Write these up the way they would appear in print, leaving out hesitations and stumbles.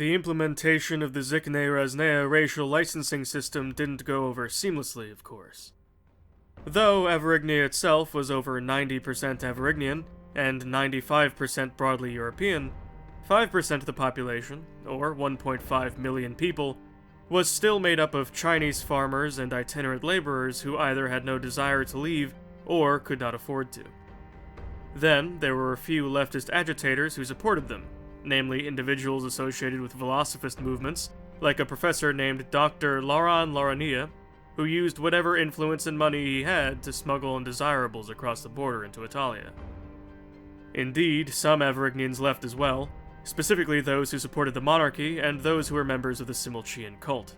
The implementation of the Zikne-Raznea racial licensing system didn't go over seamlessly, of course. Though Avarignia itself was over 90% Avarignian and 95% broadly European, 5% of the population, or 1.5 million people, was still made up of Chinese farmers and itinerant laborers who either had no desire to leave or could not afford to. Then, there were a few leftist agitators who supported them, namely individuals associated with philosophist movements, like a professor named Dr. Laurent Larania, who used whatever influence and money he had to smuggle undesirables across the border into Italia. Indeed, some Avarignians left as well, specifically those who supported the monarchy and those who were members of the Simulchian cult.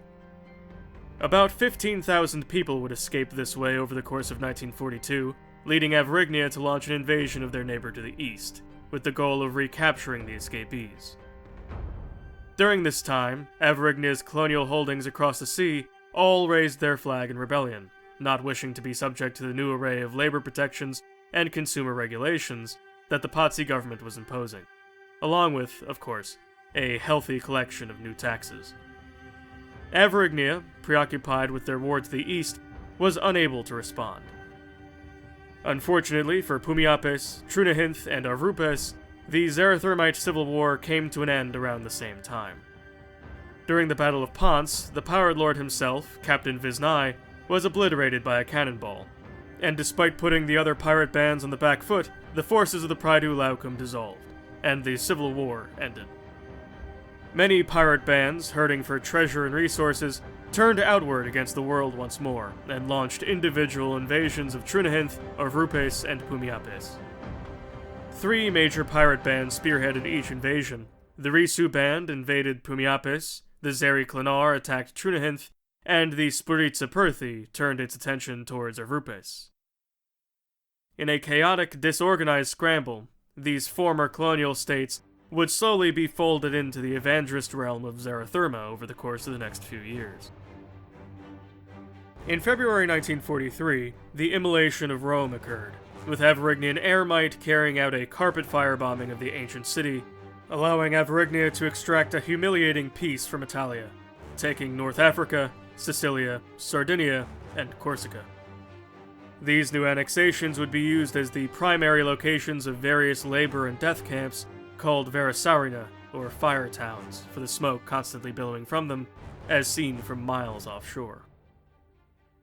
About 15,000 people would escape this way over the course of 1942, leading Avarignia to launch an invasion of their neighbor to the east, with the goal of recapturing the escapees. During this time, Avarignia's colonial holdings across the sea all raised their flag in rebellion, not wishing to be subject to the new array of labor protections and consumer regulations that the Pazzi government was imposing, along with, of course, a healthy collection of new taxes. Avarignia, preoccupied with their war to the east, was unable to respond. Unfortunately for Pumiapes, Trunahinth, and Arupes, the Zarathermite civil war came to an end around the same time. During the Battle of Ponce, the pirate lord himself, Captain Visnai, was obliterated by a cannonball, and despite putting the other pirate bands on the back foot, the forces of the Praedu Laucum dissolved, and the civil war ended. Many pirate bands, hurting for treasure and resources, turned outward against the world once more, and launched individual invasions of Trunahinth, Arupes, and Pumiapes. 3 major pirate bands spearheaded each invasion. The Risu band invaded Pumiapes, the Zeri Clanar attacked Trunahinth, and the Spuritsa Perthi turned its attention towards Arupes. In a chaotic, disorganized scramble, these former colonial states would slowly be folded into the Evangelist realm of Zaratherma over the course of the next few years. In February 1943, the immolation of Rome occurred, with Avarignian air might carrying out a carpet firebombing of the ancient city, allowing Avarignia to extract a humiliating peace from Italia, taking North Africa, Sicilia, Sardinia, and Corsica. These new annexations would be used as the primary locations of various labor and death camps called Verisarina, or fire towns, for the smoke constantly billowing from them, as seen from miles offshore.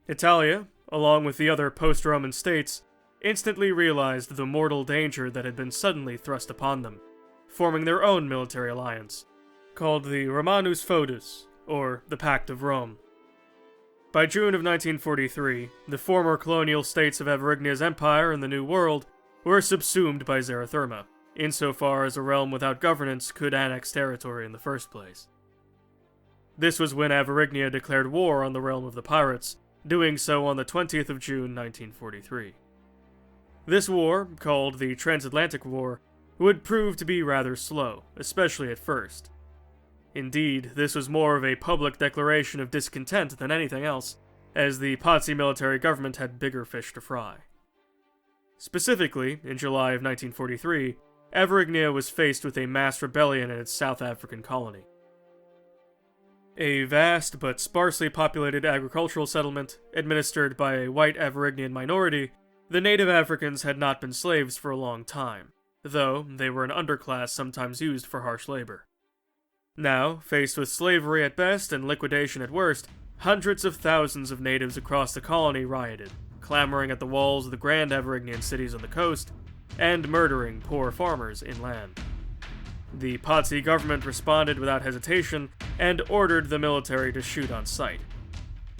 Italia, along with the other post-Roman states, instantly realized the mortal danger that had been suddenly thrust upon them, forming their own military alliance, called the Romanus Foedus, or the Pact of Rome. By June of 1943, the former colonial states of Avarignia's empire in the New World were subsumed by Zaratherma, insofar as a realm without governance could annex territory in the first place. This was when Avarignia declared war on the realm of the pirates, doing so on the 20th of June 1943. This war, called the Transatlantic War, would prove to be rather slow, especially at first. Indeed, this was more of a public declaration of discontent than anything else, as the Pazzi military government had bigger fish to fry. Specifically, in July of 1943, Avarignia was faced with a mass rebellion in its South African colony. A vast but sparsely populated agricultural settlement, administered by a white Avarignian minority, the native Africans had not been slaves for a long time, though they were an underclass sometimes used for harsh labor. Now, faced with slavery at best and liquidation at worst, hundreds of thousands of natives across the colony rioted, clamoring at the walls of the grand Avarignian cities on the coast, and murdering poor farmers inland. The Pazzi government responded without hesitation and ordered the military to shoot on sight.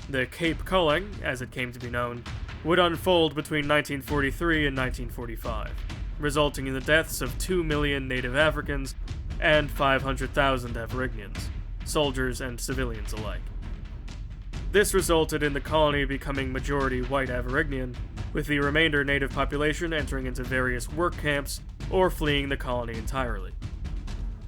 The Cape Culling, as it came to be known, would unfold between 1943 and 1945, resulting in the deaths of 2 million native Africans and 500,000 Avarignians, soldiers and civilians alike. This resulted in the colony becoming majority white Avarignian, with the remainder native population entering into various work camps or fleeing the colony entirely.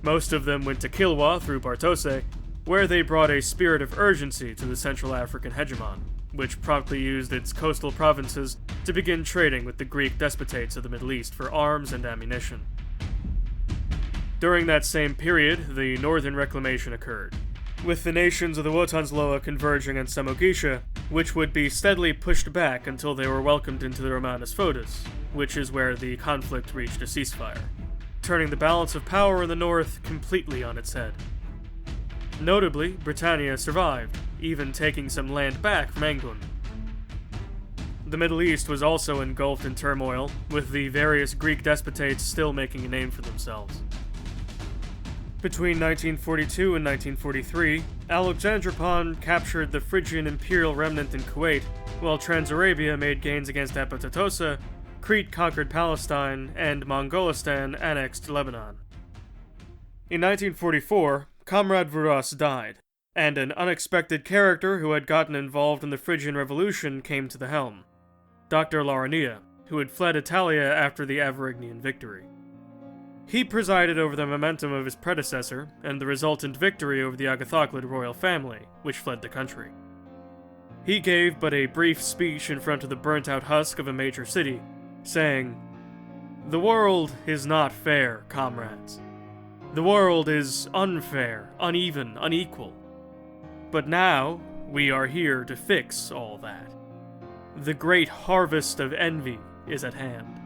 Most of them went to Kilwa through Bartose, where they brought a spirit of urgency to the Central African hegemon, which promptly used its coastal provinces to begin trading with the Greek despotates of the Middle East for arms and ammunition. During that same period, the Northern Reclamation occurred, with the nations of the Wotansloa converging on Samogisha, which would be steadily pushed back until they were welcomed into the Romanus Foedus, which is where the conflict reached a ceasefire, turning the balance of power in the north completely on its head. Notably, Britannia survived, even taking some land back from England. The Middle East was also engulfed in turmoil, with the various Greek despotates still making a name for themselves. Between 1942 and 1943, Alexandropon captured the Phrygian imperial remnant in Kuwait, while Transarabia made gains against Apatatosa, Crete conquered Palestine, and Mongolistan annexed Lebanon. In 1944, Comrade Vuras died, and an unexpected character who had gotten involved in the Phrygian Revolution came to the helm, Dr. Larania, who had fled Italia after the Avarignian victory. He presided over the momentum of his predecessor and the resultant victory over the Agathoclid royal family, which fled the country. He gave but a brief speech in front of the burnt-out husk of a major city, saying, "The world is not fair, comrades. The world is unfair, uneven, unequal. But now, we are here to fix all that. The great harvest of envy is at hand.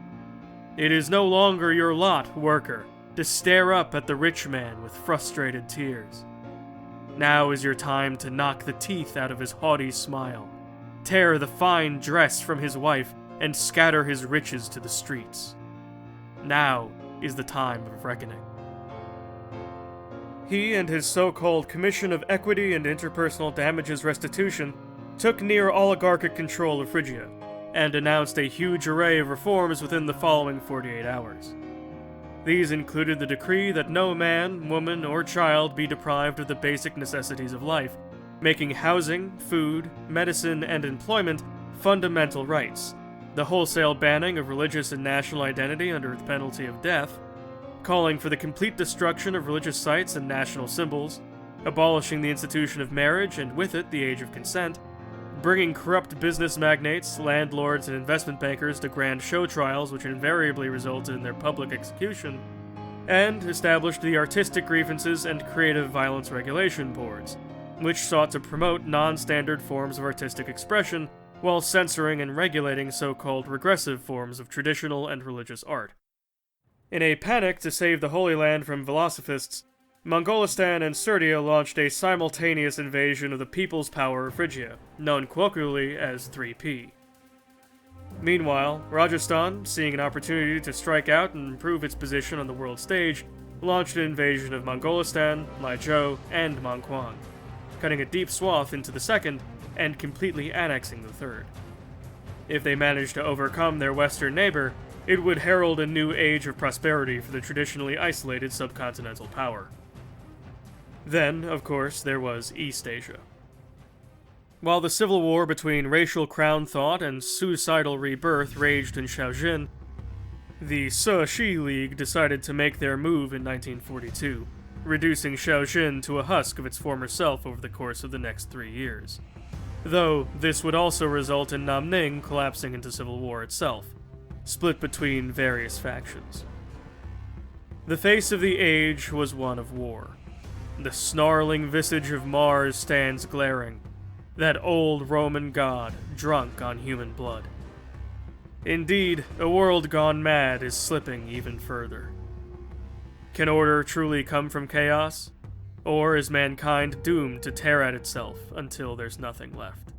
It is no longer your lot, worker, to stare up at the rich man with frustrated tears. Now is your time to knock the teeth out of his haughty smile, tear the fine dress from his wife, and scatter his riches to the streets. Now is the time of reckoning." He and his so-called Commission of Equity and Interpersonal Damages Restitution took near oligarchic control of Phrygia, and announced a huge array of reforms within the following 48 hours. These included the decree that no man, woman, or child be deprived of the basic necessities of life, making housing, food, medicine, and employment fundamental rights, the wholesale banning of religious and national identity under the penalty of death, calling for the complete destruction of religious sites and national symbols, abolishing the institution of marriage and with it the age of consent, bringing corrupt business magnates, landlords, and investment bankers to grand show trials which invariably resulted in their public execution, and established the Artistic Grievances and Creative Violence Regulation Boards, which sought to promote non-standard forms of artistic expression while censoring and regulating so-called regressive forms of traditional and religious art. In a panic to save the Holy Land from philosophists, Mongolistan and Sirdia launched a simultaneous invasion of the People's Power of Phrygia, known colloquially as 3P. Meanwhile, Rajasthan, seeing an opportunity to strike out and improve its position on the world stage, launched an invasion of Mongolistan, Maizhou, and Mongquan, cutting a deep swath into the second and completely annexing the third. If they managed to overcome their western neighbor, it would herald a new age of prosperity for the traditionally isolated subcontinental power. Then, of course, there was East Asia. While the civil war between racial crown thought and suicidal rebirth raged in Shaojin, the Cixi League decided to make their move in 1942, reducing Shaojin to a husk of its former self over the course of the next 3 years. Though, this would also result in Namning collapsing into civil war itself, split between various factions. The face of the age was one of war. The snarling visage of Mars stands glaring, that old Roman god drunk on human blood. Indeed, a world gone mad is slipping even further. Can order truly come from chaos? Or is mankind doomed to tear at itself until there's nothing left?